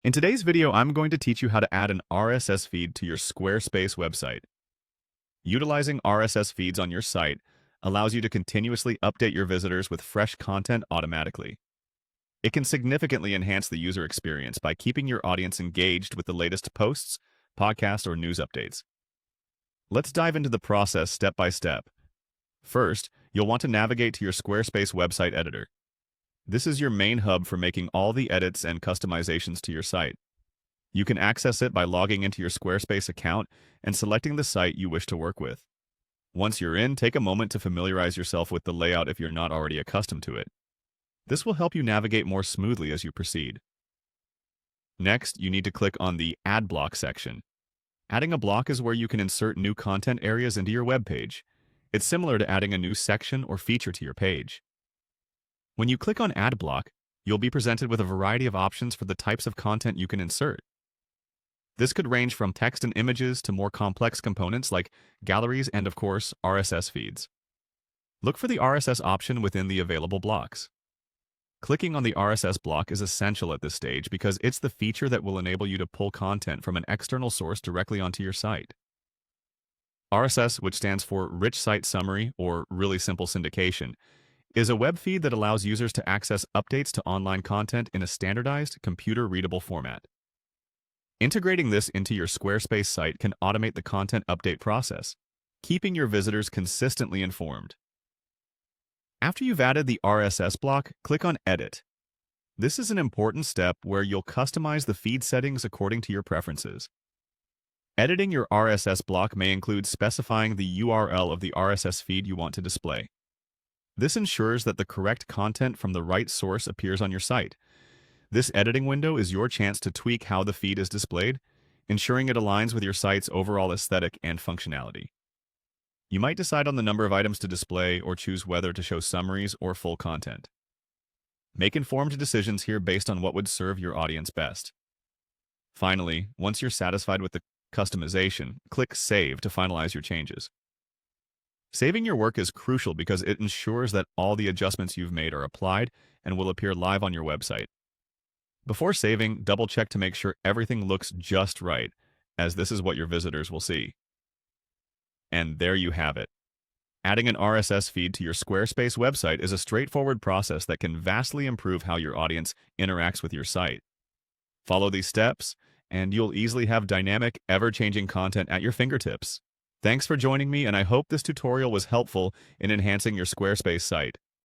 In today's video, I'm going to teach you how to add an RSS feed to your Squarespace website. Utilizing RSS feeds on your site allows you to continuously update your visitors with fresh content automatically. It can significantly enhance the user experience by keeping your audience engaged with the latest posts, podcasts, or news updates. Let's dive into the process step by step. First, you'll want to navigate to your Squarespace website editor. This is your main hub for making all the edits and customizations to your site. You can access it by logging into your Squarespace account and selecting the site you wish to work with. Once you're in, take a moment to familiarize yourself with the layout if you're not already accustomed to it. This will help you navigate more smoothly as you proceed. Next, you need to click on the Add Block section. Adding a block is where you can insert new content areas into your web page. It's similar to adding a new section or feature to your page. When you click on Add Block, you'll be presented with a variety of options for the types of content you can insert. This could range from text and images to more complex components like galleries and, of course, RSS feeds. Look for the RSS option within the available blocks. Clicking on the RSS block is essential at this stage because it's the feature that will enable you to pull content from an external source directly onto your site. RSS, which stands for Rich Site Summary or Really Simple Syndication, is a web feed that allows users to access updates to online content in a standardized, computer-readable format. Integrating this into your Squarespace site can automate the content update process, keeping your visitors consistently informed. After you've added the RSS block, click on Edit. This is an important step where you'll customize the feed settings according to your preferences. Editing your RSS block may include specifying the URL of the RSS feed you want to display. This ensures that the correct content from the right source appears on your site. This editing window is your chance to tweak how the feed is displayed, ensuring it aligns with your site's overall aesthetic and functionality. You might decide on the number of items to display or choose whether to show summaries or full content. Make informed decisions here based on what would serve your audience best. Finally, once you're satisfied with the customization, click Save to finalize your changes. Saving your work is crucial because it ensures that all the adjustments you've made are applied and will appear live on your website. Before saving, double-check to make sure everything looks just right, as this is what your visitors will see. And there you have it. Adding an RSS feed to your Squarespace website is a straightforward process that can vastly improve how your audience interacts with your site. Follow these steps, and you'll easily have dynamic, ever-changing content at your fingertips. Thanks for joining me, and I hope this tutorial was helpful in enhancing your Squarespace site.